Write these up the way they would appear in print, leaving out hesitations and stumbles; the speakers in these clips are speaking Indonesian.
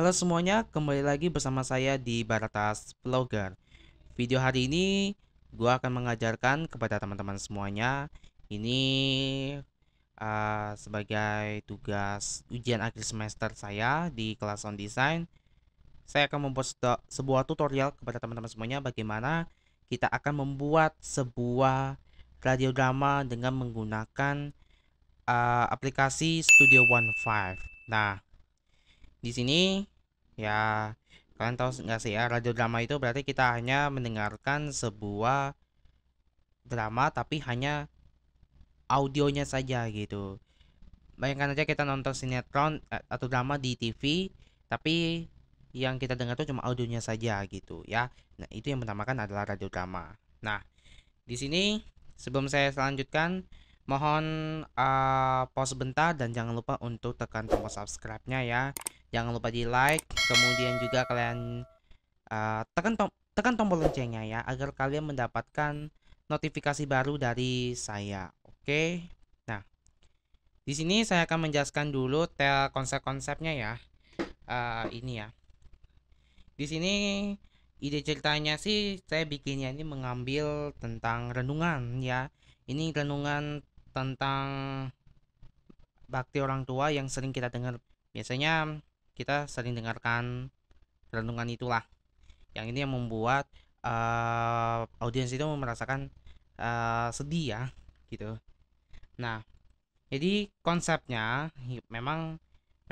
Halo semuanya, kembali lagi bersama saya di Baratas Vlogger. Video hari ini gua akan mengajarkan kepada teman-teman semuanya. Ini sebagai tugas ujian akhir semester saya di kelas sound design. Saya akan membuat sebuah tutorial kepada teman-teman semuanya bagaimana kita akan membuat sebuah radiodrama dengan menggunakan aplikasi Studio One 5. Nah, di sini ya kalian tahu nggak sih ya, radiodrama itu berarti kita hanya mendengarkan sebuah drama tapi hanya audionya saja gitu. Bayangkan aja kita nonton sinetron atau drama di TV, tapi yang kita dengar tuh cuma audionya saja gitu ya. Nah, itu yang dinamakan adalah radiodrama. Nah, di sini sebelum saya selanjutkan, mohon pause sebentar dan jangan lupa untuk tekan tombol subscribe-nya ya. Jangan lupa di like, kemudian juga kalian tekan tombol loncengnya ya agar kalian mendapatkan notifikasi baru dari saya. Oke. Nah, di sini saya akan menjelaskan dulu konsep-konsepnya ya. Ini ya. Di sini ide ceritanya sih saya bikinnya ini mengambil tentang renungan ya. Ini renungan tentang bakti orang tua yang sering kita dengar. Biasanya kita sering dengarkan renungan itulah. Yang ini yang membuat audiens itu merasakan sedih ya gitu. Nah, jadi konsepnya memang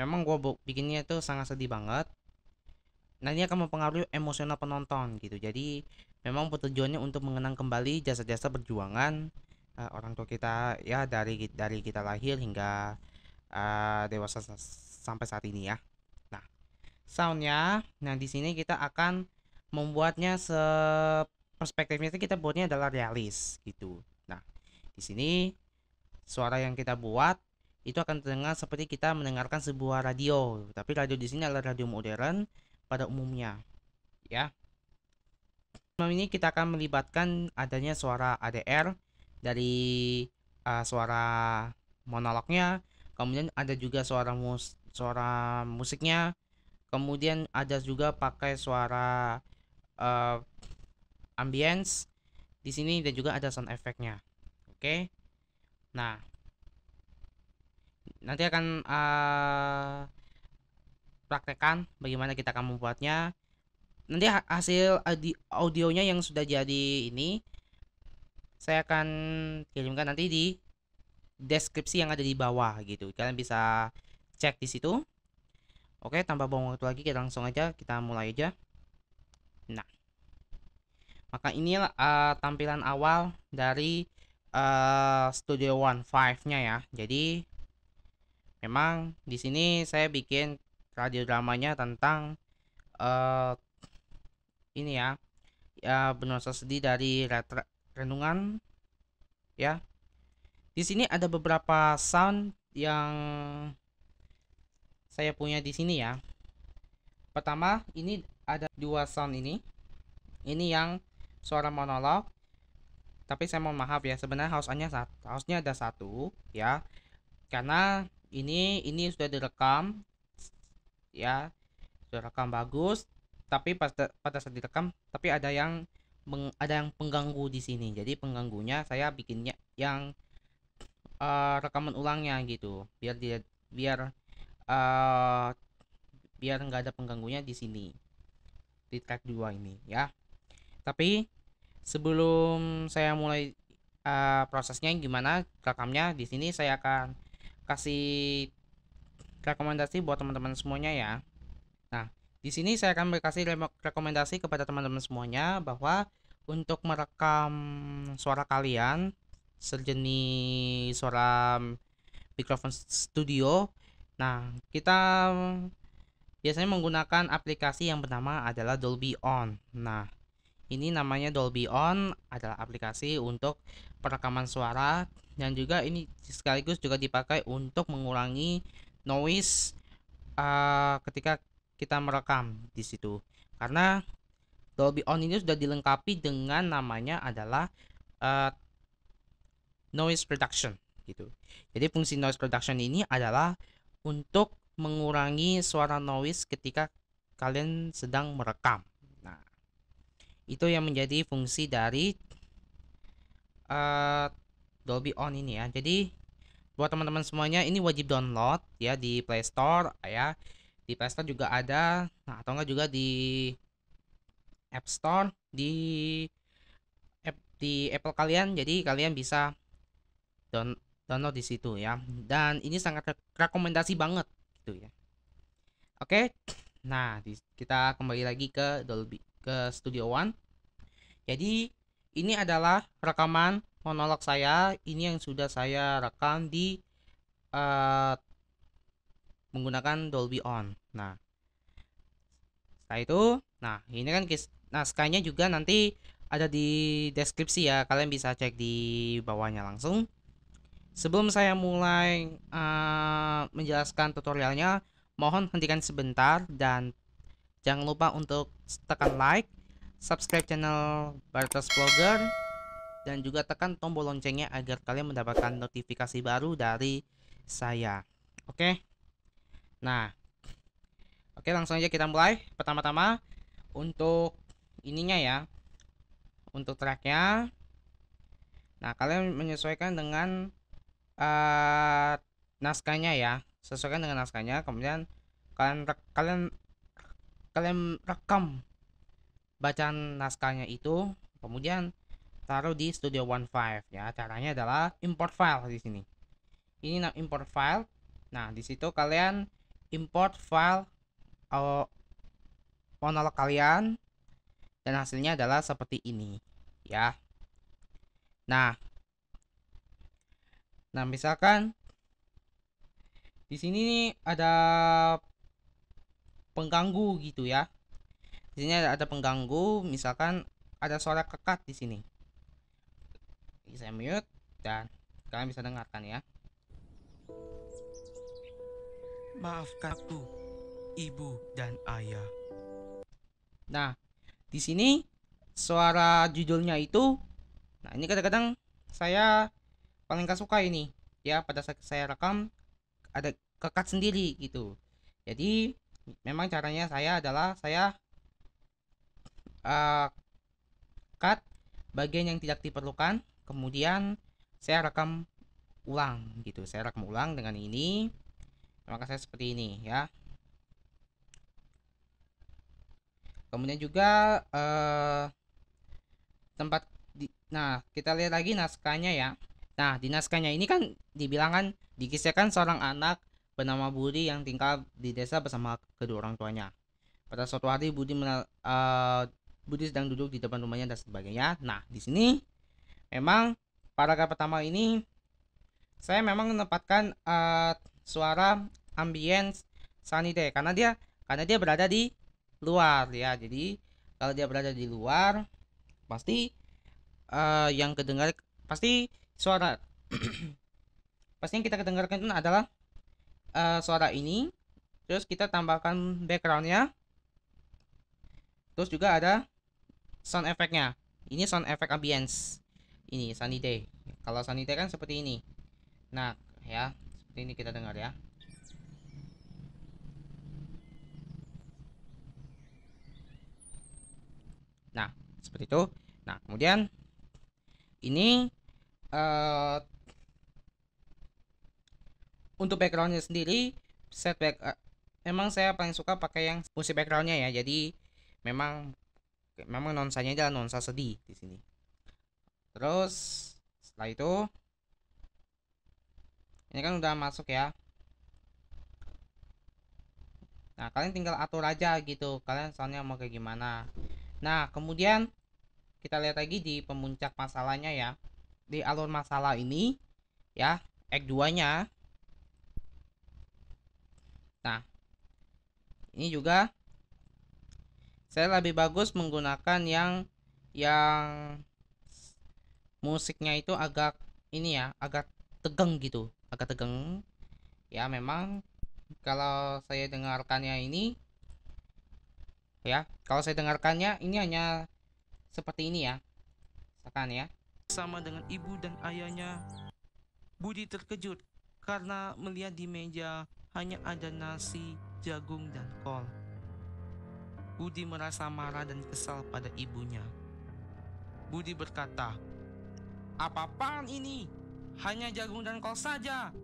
memang gue bikinnya itu sangat sedih banget. Nah, ini akan mempengaruhi emosional penonton gitu. Jadi memang tujuannya untuk mengenang kembali jasa-jasa perjuangan orang tua kita ya dari kita lahir hingga dewasa sampai saat ini ya. Nah, soundnya, nah di sini kita akan membuatnya perspektifnya itu kita buatnya adalah realis gitu. Nah, di sini suara yang kita buat itu akan terdengar seperti kita mendengarkan sebuah radio, tapi radio di sini adalah radio modern pada umumnya, ya. Ini kita akan melibatkan adanya suara ADR dari suara monolognya, kemudian ada juga suara musiknya, kemudian ada juga pakai suara uh, ambience di sini dan juga ada sound effectnya. Oke. Nah, nanti akan praktekkan bagaimana kita akan membuatnya. Nanti hasil audionya yang sudah jadi ini saya akan kirimkan nanti di deskripsi yang ada di bawah gitu. Kalian bisa cek di situ. Oke, tanpa buang waktu lagi kita langsung aja kita mulai aja. Nah, maka inilah tampilan awal dari Studio One 5-nya ya. Jadi memang di sini saya bikin radio dramanya tentang uh, ini ya, bernuansa sedih dari renungan ya. Di sini ada beberapa sound yang saya punya di sini ya. Pertama, ini ada dua sound ini. Ini yang suara monolog. Tapi saya mohon maaf ya, sebenarnya harusnya ada satu ya. Karena ini sudah direkam ya, sudah rekam bagus. Tapi pada saat direkam, tapi ada yang pengganggu di sini. Jadi pengganggunya saya bikinnya yang rekaman ulangnya gitu, biar uh, biar nggak ada pengganggunya di sini di track 2 ini ya. Tapi sebelum saya mulai prosesnya gimana rekamnya, di sini saya akan kasih rekomendasi buat teman-teman semuanya ya. Nah, di sini saya akan kasih rekomendasi kepada teman-teman semuanya bahwa untuk merekam suara kalian sejenis suara mikrofon studio, nah kita biasanya menggunakan aplikasi yang bernama adalah Dolby On. Nah, ini namanya Dolby On adalah aplikasi untuk perekaman suara dan juga ini sekaligus juga dipakai untuk mengurangi noise ketika kita merekam di situ. Karena Dolby On ini sudah dilengkapi dengan namanya adalah uh, noise reduction gitu. Jadi fungsi noise reduction ini adalah untuk mengurangi suara noise ketika kalian sedang merekam. Nah, itu yang menjadi fungsi dari uh, Dolby On ini ya. Jadi buat teman-teman semuanya ini wajib download ya di Play Store ya. Di Play Store juga ada, nah atau enggak juga di App Store di Apple kalian. Jadi kalian bisa download di situ ya. Dan ini sangat rekomendasi banget gitu ya. Oke. Nah, kita kembali lagi ke Dolby ke Studio One. Jadi ini adalah rekaman monolog saya. Ini yang sudah saya rekam di uh, menggunakan Dolby On. Nah, setelah itu, nah ini kan naskahnya juga nanti ada di deskripsi ya. Kalian bisa cek di bawahnya langsung. Sebelum saya mulai menjelaskan tutorialnya, mohon hentikan sebentar dan jangan lupa untuk tekan like, subscribe channel Bartos Vlogger, dan juga tekan tombol loncengnya agar kalian mendapatkan notifikasi baru dari saya. Oke. Nah, oke langsung aja kita mulai. Pertama-tama untuk ininya ya, untuk tracknya. Nah, kalian menyesuaikan dengan naskahnya ya, sesuaikan dengan naskahnya. Kemudian kalian rekam bacaan naskahnya itu, kemudian taruh di Studio One 5 ya. Caranya adalah import file di sini. Ini import file. Nah, di situ kalian import file monolog kalian dan hasilnya adalah seperti ini ya. Nah, misalkan di sini nih ada pengganggu gitu ya. Di sini ada pengganggu, misalkan ada suara kekat di sini. Saya mute dan kalian bisa dengarkan ya. Maafkan aku, ibu dan ayah. Nah, di sini suara judulnya itu, nah ini kadang-kadang saya paling gak suka ini ya, pada saat saya rekam ada kekat sendiri gitu. Jadi memang caranya saya adalah saya cut bagian yang tidak diperlukan, kemudian saya rekam ulang gitu. Saya rekam ulang dengan ini, maka saya seperti ini ya. Kemudian juga nah kita lihat lagi naskahnya ya. Nah, di naskahnya ini kan dibilangkan dikisahkan seorang anak bernama Budi yang tinggal di desa bersama kedua orang tuanya. Pada suatu hari Budi sedang duduk di depan rumahnya dan sebagainya. Nah, di sini memang paragraf pertama ini saya memang menempatkan suara ambience sunny day karena dia berada di luar ya. Jadi kalau dia berada di luar pasti yang kedengar pasti suara pasti yang kita kedengarkan itu adalah suara ini. Terus kita tambahkan backgroundnya. Terus juga ada sound effectnya. Ini sound effect ambience. Ini sunny day. Kalau sunny day kan seperti ini. Nah, ya, seperti ini kita dengar ya. Nah, seperti itu. Nah, kemudian ini untuk backgroundnya sendiri memang saya paling suka pakai yang musik backgroundnya ya. Jadi memang nonsanya adalah nonsa sedih di sini. Terus setelah itu ini kan udah masuk ya. Nah, kalian tinggal atur aja gitu. Kalian soundnya mau kayak gimana. Nah, kemudian kita lihat lagi di pemuncak masalahnya ya. Di alur masalah ini ya, act 2-nya. Nah, ini juga saya lebih bagus menggunakan yang musiknya itu agak ini ya, agak tegang gitu, agak tegang ya. Memang kalau saya dengarkannya ini ya, kalau saya dengarkannya ini hanya seperti ini ya, misalkan ya. Sama dengan ibu dan ayahnya, Budi terkejut karena melihat di meja hanya ada nasi, jagung, dan kol. Budi merasa marah dan kesal pada ibunya. Budi berkata, "Apa-apaan ini? Hanya jagung dan kol saja.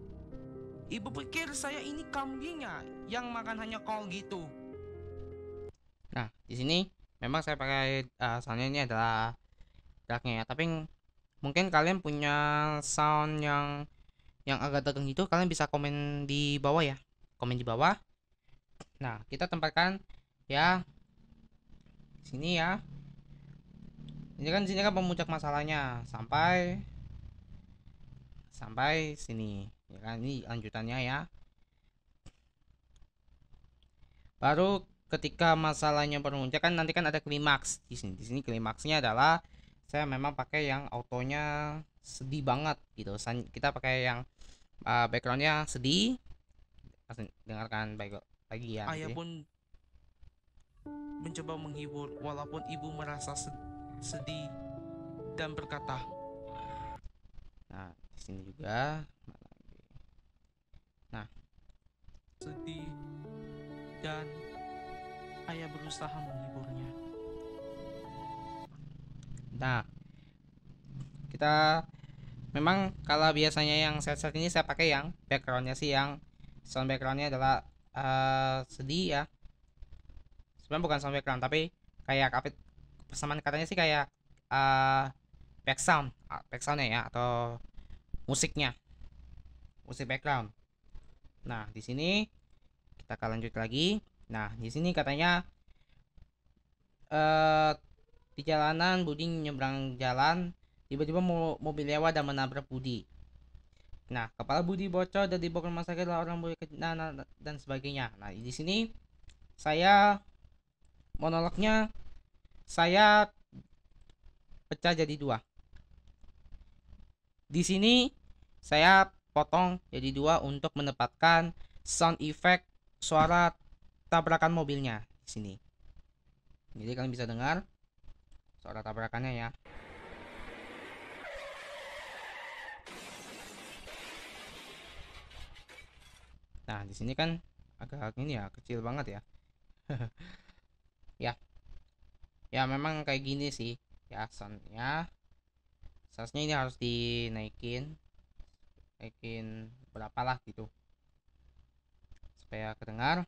Ibu pikir saya ini kambingnya yang makan hanya kol gitu." Nah, di sini memang saya pakai soundnya ini adalah darknya ya. Tapi mungkin kalian punya sound yang agak tegang gitu, kalian bisa komen di bawah ya. Komen di bawah. Nah, kita tempatkan ya di sini ya. Sini kan pemuncak masalahnya sampai sampai sini. Ya kan, ini lanjutannya ya. Baru ketika masalahnya bermuncak kan nanti kan ada klimaks di sini. Di sini klimaksnya adalah saya memang pakai yang autonya sedih banget gitu. Kita pakai yang backgroundnya sedih. Dengarkan baik lagi ya. Ayah pun mencoba menghibur walaupun ibu merasa sedih dan berkata, nah di sini juga, nah sedih dan ayah berusaha menghiburnya. Nah, kita memang kalau biasanya yang set ini saya pakai yang backgroundnya sih yang sound backgroundnya adalah sedih ya. Sebenarnya bukan sound background tapi kayak persamaan katanya sih kayak backsoundnya ya, atau musik background. Nah di sini kita akan lanjut lagi. Nah di sini katanya di jalanan Budi nyebrang jalan, tiba-tiba mobil lewat dan menabrak Budi. Nah, kepala Budi bocor dan dibawa ke rumah sakit orang Budi dan sebagainya. Nah, di sini saya monolognya saya pecah jadi dua. Di sini saya potong jadi dua untuk menempatkan sound effect suara tabrakan mobilnya di sini. Jadi kalian bisa dengar suara tabrakannya ya. Nah, di sini kan agak ini ya, kecil banget ya. Ya. Ya memang kayak gini sih ya soundnya. Soundnya ini harus dinaikin berapa lah gitu supaya kedengar.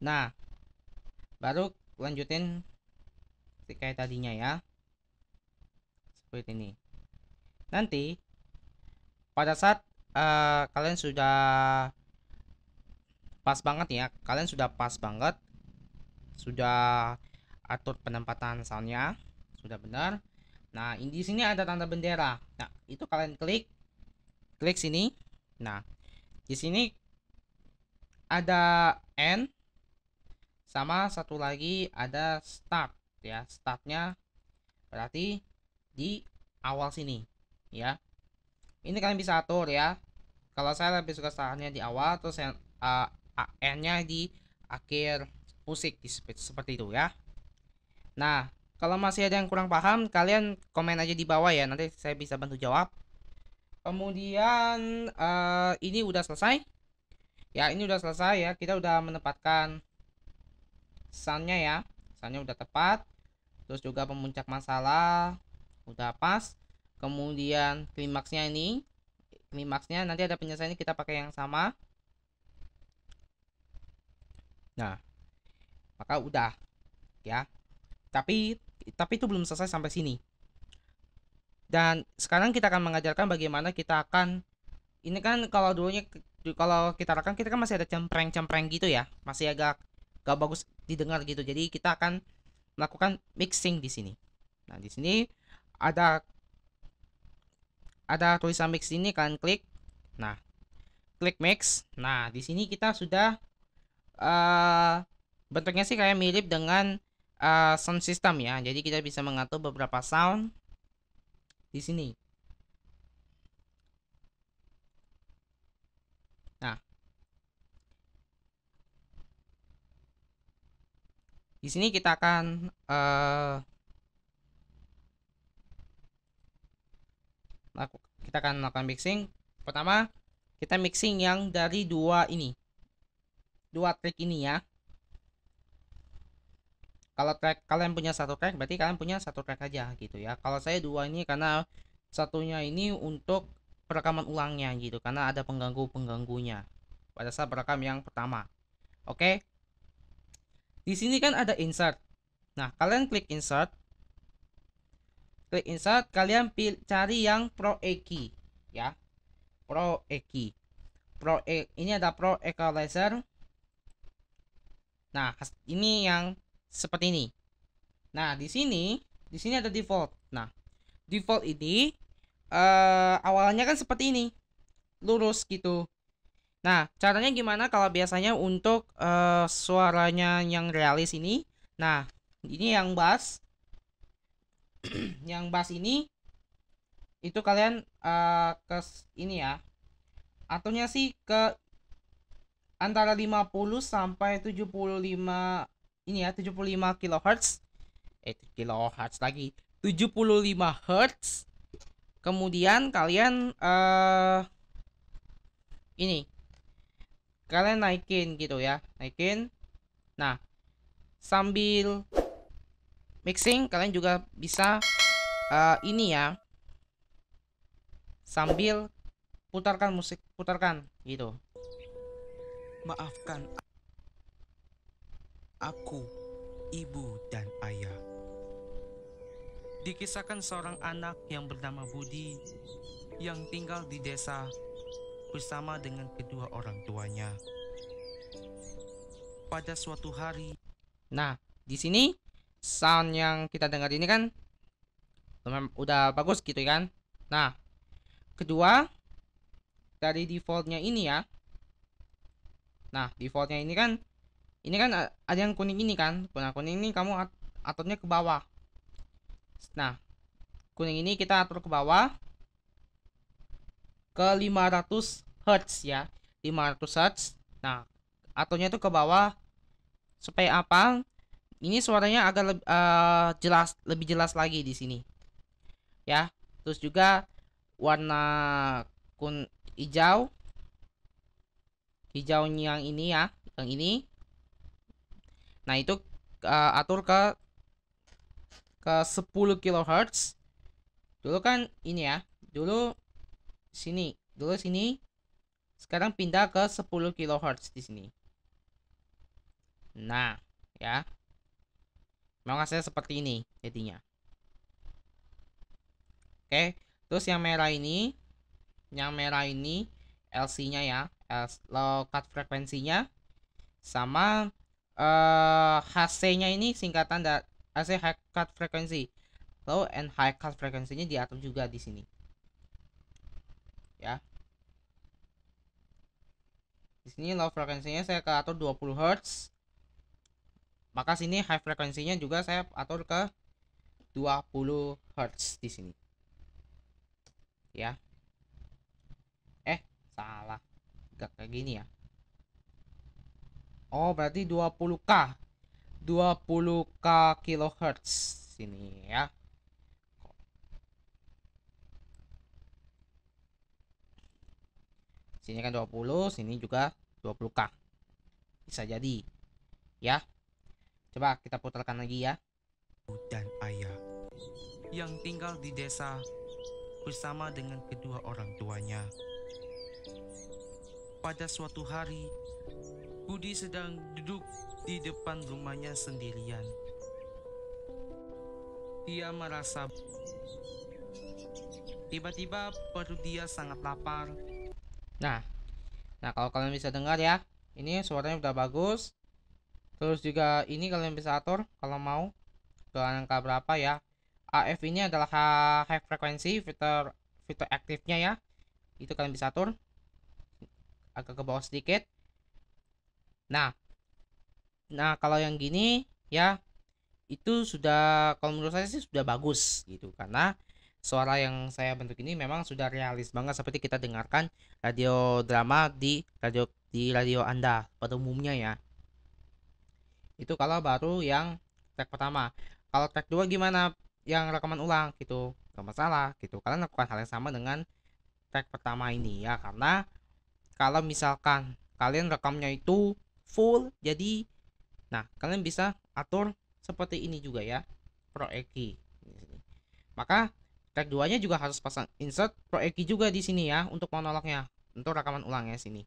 Nah, baru lanjutin kayak tadinya ya, seperti ini. Nanti pada saat kalian sudah pas banget ya, sudah atur penempatan soundnya sudah benar. Nah, di sini ada tanda bendera. Nah, itu kalian klik sini. Nah, di sini ada N sama satu lagi ada start ya. Startnya berarti di awal sini ya. Ini kalian bisa atur ya. Kalau saya lebih suka startnya di awal, terus yang N-nya di akhir musik seperti itu ya. Nah, kalau masih ada yang kurang paham, kalian komen aja di bawah ya. Nanti saya bisa bantu jawab. Kemudian ini udah selesai. Ya, ini udah selesai ya. Kita udah menempatkan soundnya ya. Soundnya udah tepat. Terus juga pemuncak masalah udah pas. Kemudian klimaksnya nanti ada penyelesaiannya, kita pakai yang sama. Nah, maka udah ya. Tapi itu belum selesai sampai sini. Dan sekarang kita akan mengajarkan bagaimana kita akan, ini kan kalau kita rekam kita kan masih ada cempreng gitu ya, masih agak gak bagus didengar gitu. Jadi kita akan melakukan mixing di sini. Nah, di sini ada tulisan mix ini, kalian klik. Nah, klik mix. Nah, di sini kita sudah bentuknya sih kayak mirip dengan sound system ya. Jadi kita bisa mengatur beberapa sound di sini. Nah, di sini kita akan melakukan mixing. Pertama, kita mixing yang dari dua track ini ya. Kalau track kalian punya satu track berarti kalian punya satu track aja gitu ya. Kalau saya dua ini karena satunya ini untuk perekaman ulangnya gitu, karena ada pengganggunya pada saat merekam yang pertama. Oke. Di sini kan ada insert. Nah, kalian klik insert. Klik insert, kalian cari yang Pro Eki ya. Pro Eki. Ini ada Pro Equalizer. Nah, ini yang seperti ini. Nah, di sini ada default. Nah, default ini awalnya kan seperti ini, lurus gitu. Nah, caranya gimana kalau biasanya untuk suaranya yang realis ini? Nah, ini yang bass. Yang bass ini itu kalian ke ini ya. Aturnya sih ke antara 50 sampai 75 ini ya, 75 kHz. Kilohertz lagi. 75 Hz. Kemudian kalian ini kalian naikin gitu ya, naikin. Nah, sambil mixing kalian juga bisa ini ya, sambil putarkan musik, putarkan gitu. Maafkan aku, ibu dan ayah. Dikisahkan seorang anak yang bernama Budi yang tinggal di desa bersama dengan kedua orang tuanya. Pada suatu hari, Nah, di sini sound yang kita dengar ini kan udah bagus gitu kan. Nah, kedua dari defaultnya ini ya. Nah, defaultnya ini kan ada yang kuning ini kan. Nah, kuning ini kamu aturnya ke bawah. Nah, kuning ini kita atur ke bawah ke 500 Hz ya. 500 Hz. Nah, aturnya itu ke bawah supaya apa? Ini suaranya agak lebih jelas lagi di sini. Ya. Terus juga warna hijau yang ini ya, yang ini. Nah, itu atur ke 10 kHz. Dulu kan ini ya, dulu sini, sekarang pindah ke 10 kHz di sini. Nah, ya. Memang hasilnya seperti ini jadinya. Oke, terus yang merah ini LC-nya ya, low cut frekuensinya, sama HC-nya ini singkatan dari HC high cut frequency. Low and high cut frekuensinya diatur juga di sini. Ya. Di sini low frekuensinya saya ke atur 20 Hz. Maka sini high frekuensinya juga saya atur ke 20 Hz di sini. Ya. Salah. Gak kayak gini ya. Oh, berarti 20K. 20K kHz sini ya. Sini kan 20, sini juga 20K. Bisa jadi. Ya. Coba kita putarkan lagi ya. dan ayah yang tinggal di desa bersama dengan kedua orang tuanya. Pada suatu hari, Budi sedang duduk di depan rumahnya sendirian. Dia merasa tiba-tiba perut dia sangat lapar. Nah, kalau kalian bisa dengar ya, ini suaranya udah bagus. Terus juga ini kalian bisa atur kalau mau ke angka berapa ya. AF ini adalah high frequency, fitur aktifnya ya. Itu kalian bisa atur agak ke bawah sedikit. Nah, kalau yang gini ya, itu sudah, kalau menurut saya sih sudah bagus gitu, karena suara yang saya bentuk ini memang sudah realis banget seperti kita dengarkan radio drama di radio Anda pada umumnya ya. Itu kalau baru yang track pertama. Kalau track 2 gimana? Yang rekaman ulang gitu, gak masalah gitu. Kalian lakukan hal yang sama dengan track pertama ini ya, karena kalau misalkan kalian rekamnya itu full, jadi nah kalian bisa atur seperti ini juga ya, Pro EQ. Maka track 2-nya juga harus pasang insert Pro EQ juga di sini ya untuk monolognya, untuk rekaman ulang ya sini.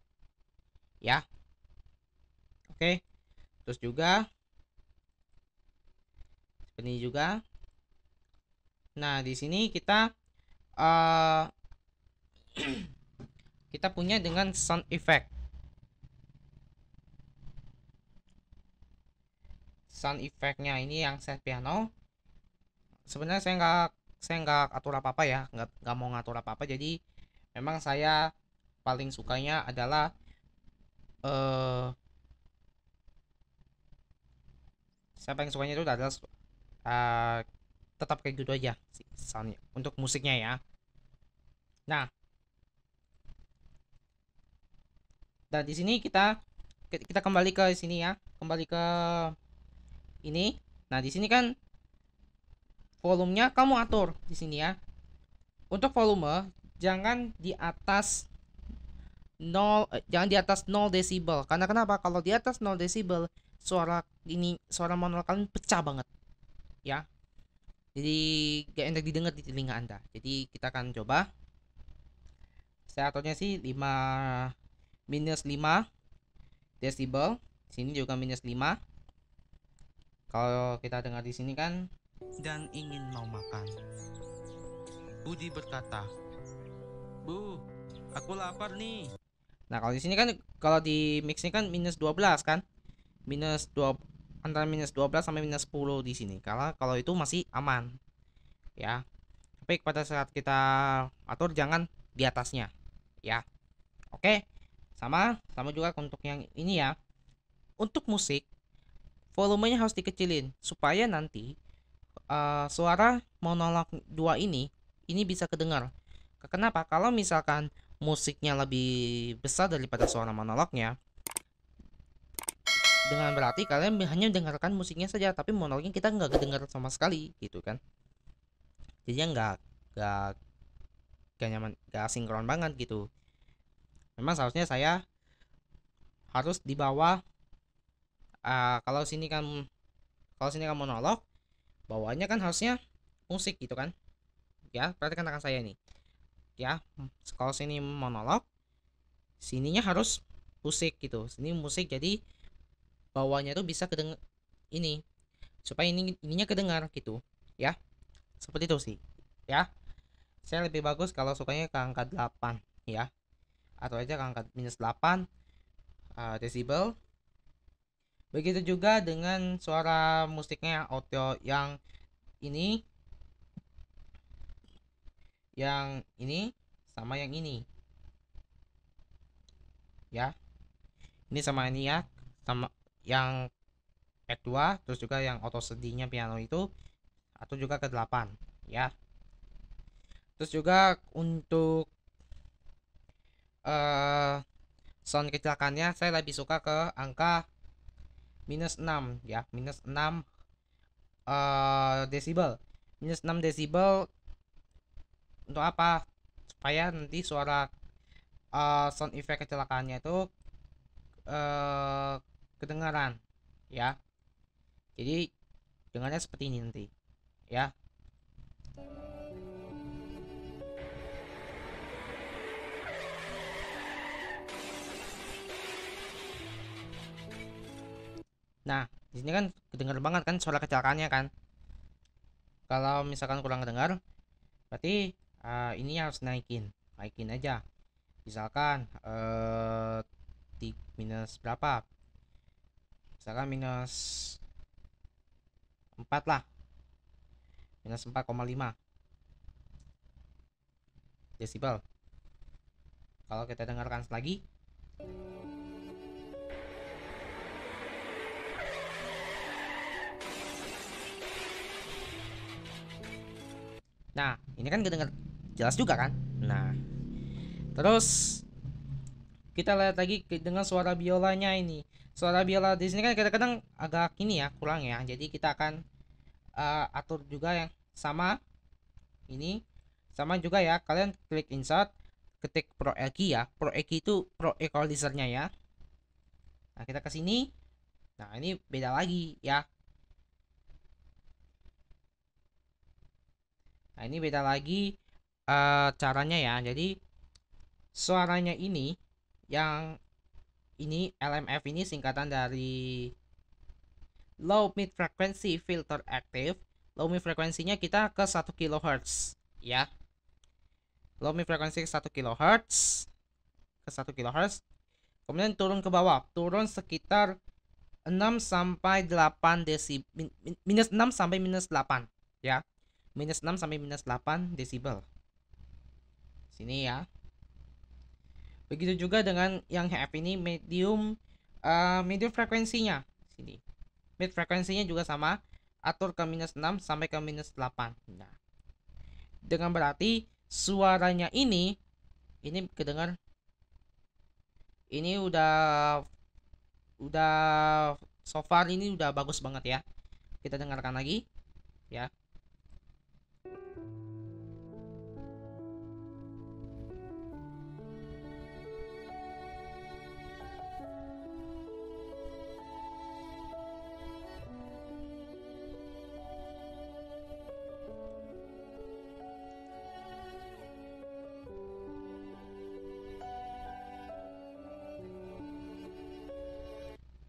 Ya. Oke. Terus juga seperti ini juga. Nah, di sini kita uh, kita punya dengan sound effect. Sound effectnya ini yang set piano. Sebenarnya saya nggak atur apa apa ya, nggak mau ngatur apa apa. Jadi memang saya paling sukanya adalah eh saya paling sukanya itu adalah uh, tetap kayak gitu aja sih soundnya untuk musiknya ya. Nah, dan di sini kita kembali ke sini ya, kembali ke ini. Nah, di sini kan volumenya kamu atur di sini ya. Untuk volume jangan di atas 0, jangan di atas 0 desibel. Karena kenapa? Kalau di atas 0 desibel suara manual kalian pecah banget ya. Jadi gak enak didengar di telinga Anda. Jadi kita akan coba. Saya aturnya sih 5 minus 5 desibel. Sini juga minus 5. Kalau kita dengar di sini kan, Dan ingin mau makan. Budi berkata, "Bu, aku lapar nih." nah kalau di sini kan, kalau di mix ini kan minus 12 kan. Minus 2, antara minus 12 sampai minus 10 di sini. Kalau itu masih aman ya. Tapi pada saat kita atur jangan di atasnya ya. Oke. Sama sama juga untuk yang ini ya. Untuk musik volumenya harus dikecilin supaya nanti suara monolog 2 ini bisa kedengar. Kenapa? Kalau misalkan musiknya lebih besar daripada suara monolognya, dengan berarti kalian hanya dengarkan musiknya saja, tapi monolognya kita nggak kedengar sama sekali gitu kan. Jadinya nggak nggak nyaman, nggak sinkron banget gitu. Memang seharusnya saya harus di bawah, kalau sini kan monolog, bawahnya kan harusnya musik gitu kan ya. Perhatikan tangan saya ini ya. Kalau sini monolog, sininya harus musik gitu. Sini musik, jadi bawahnya tuh bisa kedengar ini, supaya ininya kedengar gitu ya. Seperti itu sih ya. Saya lebih bagus kalau sukanya ke angka 8 ya, atau aja ke angka minus 8 desibel. Begitu juga dengan suara musiknya audio ini yang ini sama yang ini ya. Ini sama ini ya, sama yang Act 2, terus juga yang auto sedihnya piano itu, atau juga ke 8 ya. Terus juga untuk sound kecelakannya saya lebih suka ke angka minus 6 ya, minus 6 desibel. Minus 6 desibel untuk apa? Supaya nanti suara sound effect kecelakaannya itu kedengaran ya. Jadi dengarnya seperti ini nanti ya. Nah, di sini kan kedengar banget kan suara kecelakaannya kan. Kalau misalkan kurang kedengar, berarti ini harus naikin aja. Misalkan di minus berapa? Misalkan minus 4 lah. Minus 4,5 desibel. Kalau kita dengarkan lagi, nah ini kan kedengar jelas juga kan. Nah, terus kita lihat lagi dengan suara biolanya ini. Suara biola di sini kan kadang-kadang agak ini ya, kurang ya. Jadi kita akan atur juga yang sama ini. Sama juga ya, kalian klik insert, ketik Pro EQ ya. Pro EQ itu Pro Equalizernya ya. Nah, kita ke sini. Nah, ini beda lagi ya. Nah, ini beda lagi caranya ya. Jadi suaranya ini yang ini LMF ini singkatan dari low mid frequency filter active. Low mid frekuensinya kita ke 1 kHz ya. Low mid frekuensi 1 kHz ke 1 kHz. Kemudian turun ke bawah, turun sekitar 6 sampai 8 desibel, minus 6 sampai minus 8 ya. Minus 6 sampai minus 8 desibel. Sini ya. Begitu juga dengan yang HF ini medium medium frekuensinya. Sini. Mid frekuensinya juga sama, atur ke minus 6 sampai ke minus 8. Nah, dengan berarti suaranya ini kedengar, ini udah so far ini udah bagus banget ya. Kita dengarkan lagi ya.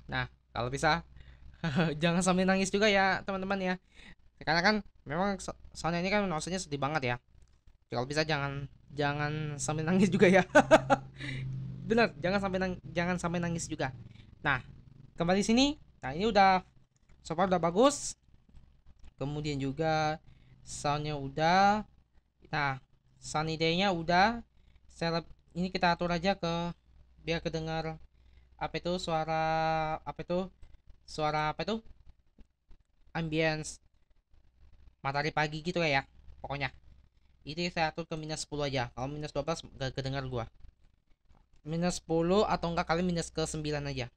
Nah, kalau bisa jangan sampai nangis juga ya teman-teman ya. Karena kan memang soalnya ini kan maksudnya sedih banget ya. Kalau bisa jangan jangan sampai nangis juga ya. Bener, jangan sampai nangis juga. Nah, kembali sini. Nah, ini udah so far udah bagus. Kemudian juga soundnya udah. Nah, sunny day-nya udah. Ini kita atur aja ke biar kedengar apa itu suara apa itu ambience matahari pagi gitu ya. Pokoknya itu saya atur ke minus 10 aja. Kalau minus 12 gak kedengar gua. Minus 10 atau enggak kali minus ke 9 aja.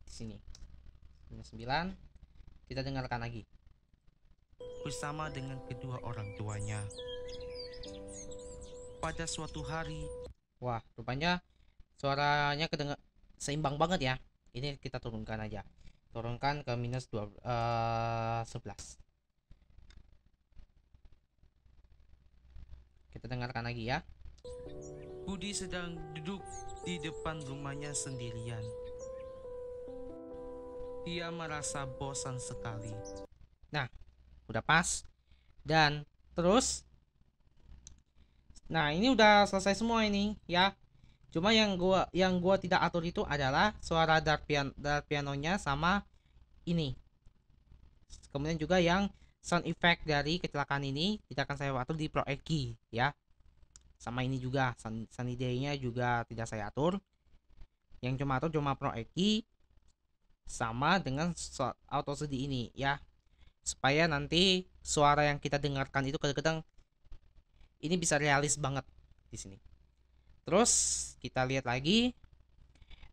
Di sini. Minus 9. Kita dengarkan lagi. Bersama dengan kedua orang tuanya. Pada suatu hari, Wah, rupanya suaranya kedengar seimbang banget ya. Ini kita turunkan aja. Turunkan ke minus 11. Kita dengarkan lagi ya. Budi sedang duduk di depan rumahnya sendirian. Dia merasa bosan sekali. Nah, udah pas. Dan terus nah, ini udah selesai semua ini ya. Cuma yang gua tidak atur itu adalah suara dark pianonya sama ini. Kemudian juga yang sound effect dari kecelakaan ini tidak akan saya atur di Pro Key ya. Sama ini juga sunny day-nya juga tidak saya atur. Yang cuma atur cuma Pro Key sama dengan auto sedih ini ya. Supaya nanti suara yang kita dengarkan itu kadang-kadang ini bisa realis banget di sini. Terus kita lihat lagi.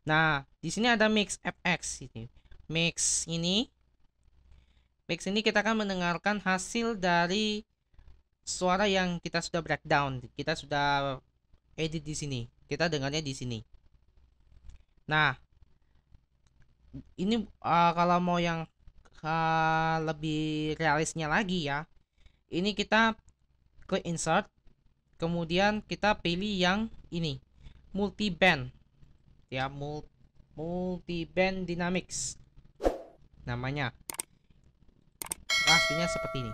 Nah, di sini ada mix FX ini. Mix ini kita akan mendengarkan hasil dari suara yang kita sudah breakdown. Kita sudah edit di sini. Kita dengarnya di sini. Nah, ini kalau mau yang lebih realisnya lagi ya. Ini kita klik insert, kemudian kita pilih yang ini, multi band ya, multi band dynamics namanya. Pastinya seperti ini.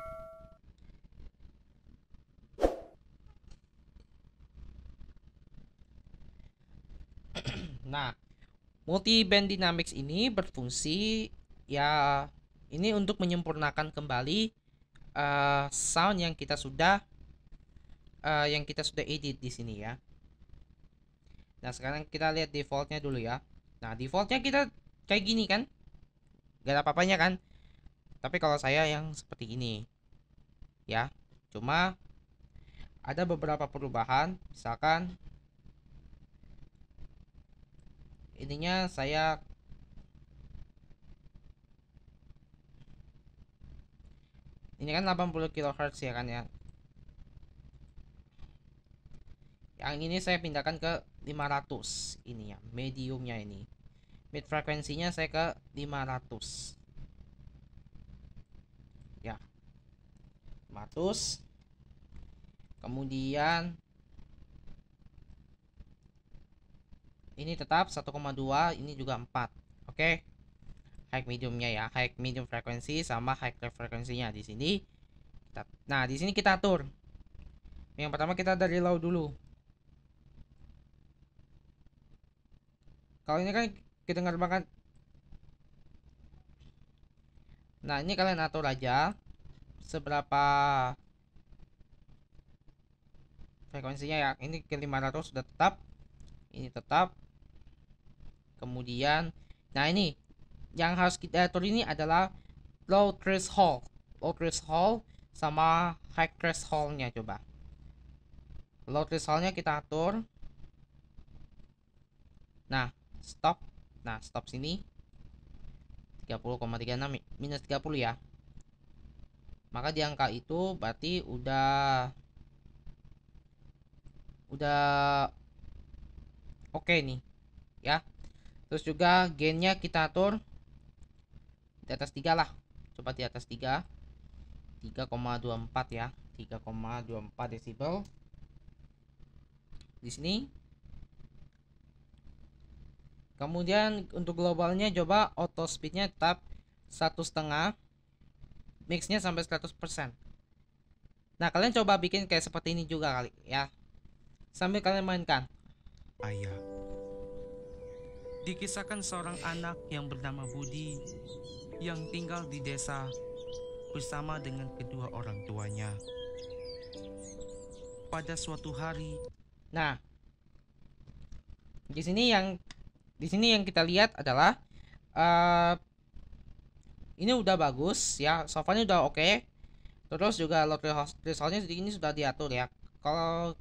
Nah, multi band dynamics ini berfungsi ya, ini untuk menyempurnakan kembali sound yang kita sudah edit di sini ya. Nah, sekarang kita lihat defaultnya dulu ya. Nah, defaultnya kita kayak gini kan, gak ada apa-apanya kan. Tapi kalau saya yang seperti ini ya, cuma ada beberapa perubahan. Misalkan ininya ini kan 80 kHz ya kan ya. Yang ini saya pindahkan ke 500 ini ya, mediumnya ini. Mid frekuensinya saya ke 500. Ya. 500. Kemudian ini tetap 1,2, ini juga 4. Oke. High mediumnya ya, high medium frekuensi sama high clef frekuensinya di sini. Nah, di sini kita atur. Yang pertama kita dari low dulu. Kalau ini kan kita ngerbakan. Nah, ini kalian atur aja seberapa frekuensinya ya. Ini ke 500 sudah tetap. Ini tetap. Kemudian, nah ini yang harus kita atur ini adalah low threshold. Low threshold sama high thresholdnya coba. Low thresholdnya kita atur. Nah, stop. Nah, stop sini 30,36 minus 30 ya. Maka di angka itu berarti udah oke nih ya. Terus juga gainnya kita atur di atas 3 lah. Coba di atas 3. 3,24 ya. 3,24 desibel. Di sini. Kemudian untuk globalnya coba auto speednya tetap 1,5. Mixnya sampai 100%. Nah, kalian coba bikin kayak seperti ini juga kali ya. Sambil kalian mainkan. Ayah. Dikisahkan seorang anak yang bernama Budi yang tinggal di desa bersama dengan kedua orang tuanya. Pada suatu hari, Nah, di sini yang kita lihat adalah ini udah bagus ya, softwarenya udah oke. Terus juga load thresholdnya ini sudah diatur ya. Kalau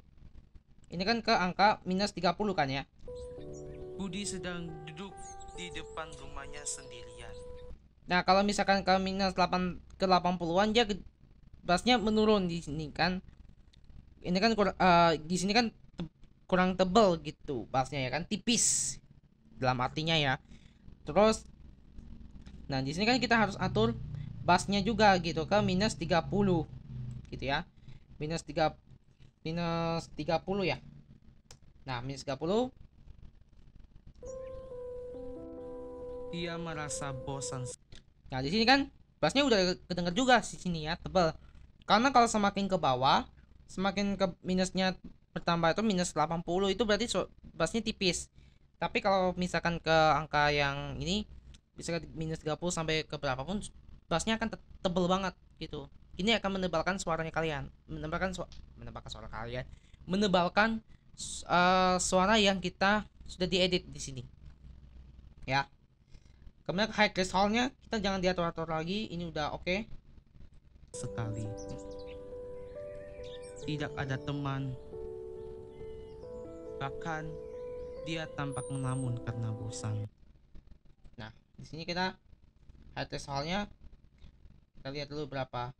ini kan ke angka minus 30 kan ya. Budi sedang duduk di depan rumahnya sendirian. Nah, kalau misalkan ke minus 8 ke 80-an dia bassnya menurun di sini kan. Ini kan di sini kan kurang tebel gitu bassnya ya kan, tipis dalam artinya ya. Terus nah, di sini kan kita harus atur bassnya juga gitu ke minus 30 gitu ya. Minus 30 ya. Nah, minus 30. Dia merasa bosan. Nah, di sini kan bassnya udah kedenger juga di sini ya, tebal. Karena kalau semakin ke bawah, semakin ke minusnya bertambah itu minus 80 itu berarti bassnya tipis. Tapi kalau misalkan ke angka yang ini bisa minus 30 sampai ke berapapun, bassnya akan tebel banget gitu. Ini akan menebalkan suaranya kalian, menebalkan suara kalian, menebalkan suara yang kita sudah diedit di sini. Ya. Kemudian high thresholdnya kita jangan diatur-atur lagi, ini udah oke. Sekali. Tidak ada teman. Bahkan dia tampak melamun karena bosan. Nah, di sini kita high thresholdnya kita lihat dulu berapa.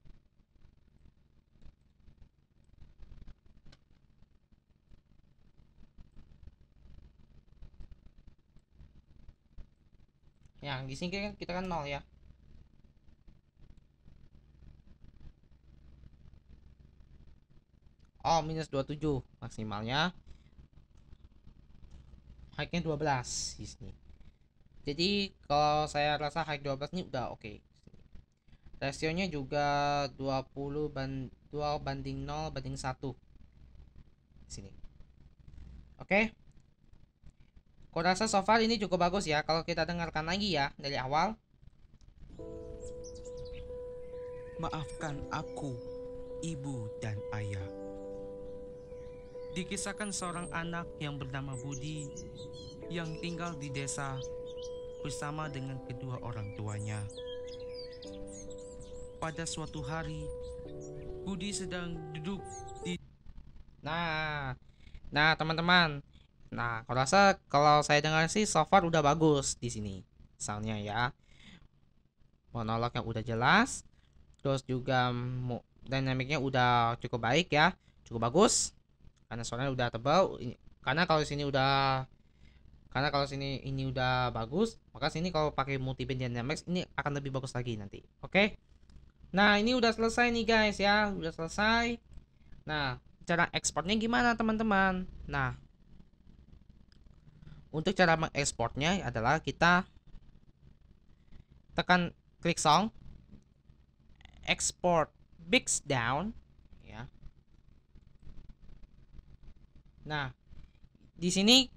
Yang di sini kita kan 0 ya. Oh, minus 27 maksimalnya. High-nya 12 di sini. Jadi kalau saya rasa high 12 ini udah oke. Rasionya juga 2 banding 0 banding 1 di sini. Oke. Aku rasa so far ini cukup bagus ya. Kalau kita dengarkan lagi ya dari awal. Maafkan aku, ibu dan ayah. Dikisahkan seorang anak yang bernama Budi yang tinggal di desa bersama dengan kedua orang tuanya. Pada suatu hari, Budi sedang duduk di... Nah, teman-teman. Nah, aku rasa kalau saya dengar sih so far udah bagus di sini soundnya ya. Monolognya udah jelas. Terus juga dynamicnya udah cukup baik ya, cukup bagus. Karena suaranya udah tebal. Karena kalau sini ini udah bagus, maka sini kalau pakai multiband dynamics ini akan lebih bagus lagi nanti. Oke. Nah, ini udah selesai nih guys ya, udah selesai. Nah, cara ekspornya gimana teman-teman? Nah, untuk cara mengekspornya adalah kita tekan klik song, export bits down ya. Nah, di sini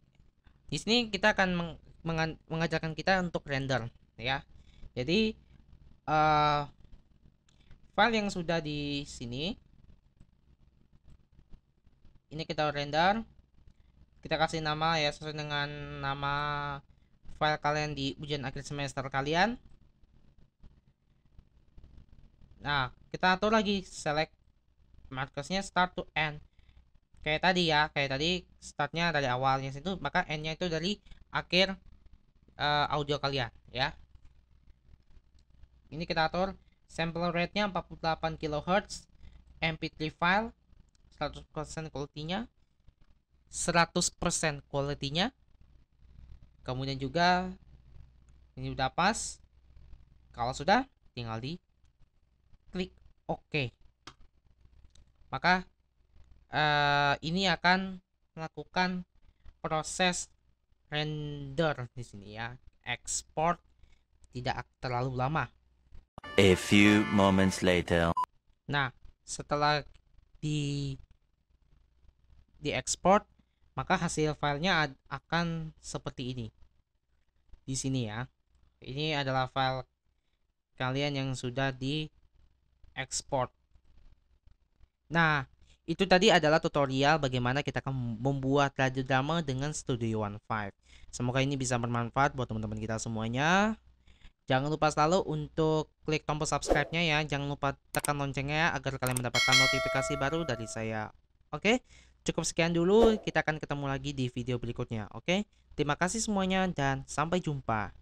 kita akan mengajarkan kita untuk render ya. Jadi file yang sudah di sini ini kita render, kita kasih nama ya sesuai dengan nama file kalian di ujian akhir semester kalian. Nah, kita atur lagi select markersnya start to end kayak tadi ya, kayak tadi startnya dari awalnya situ, maka endnya itu dari akhir audio kalian ya. Ini kita atur sample rate nya 48 kHz, MP3 file 100% quality-nya, 100% quality-nya. Kemudian juga ini udah pas. Kalau sudah, tinggal di klik OK. Maka ini akan melakukan proses render di sini ya. Export tidak terlalu lama. A few moments later. Nah, setelah diekspor, maka hasil filenya akan seperti ini. Di sini ya. Ini adalah file kalian yang sudah diekspor. Nah, itu tadi adalah tutorial bagaimana kita akan membuat radio drama dengan Studio One 5. Semoga ini bisa bermanfaat buat teman-teman kita semuanya. Jangan lupa selalu untuk klik tombol subscribe-nya ya. Jangan lupa tekan loncengnya ya, agar kalian mendapatkan notifikasi baru dari saya. Oke, cukup sekian dulu. Kita akan ketemu lagi di video berikutnya. Oke, terima kasih semuanya dan sampai jumpa.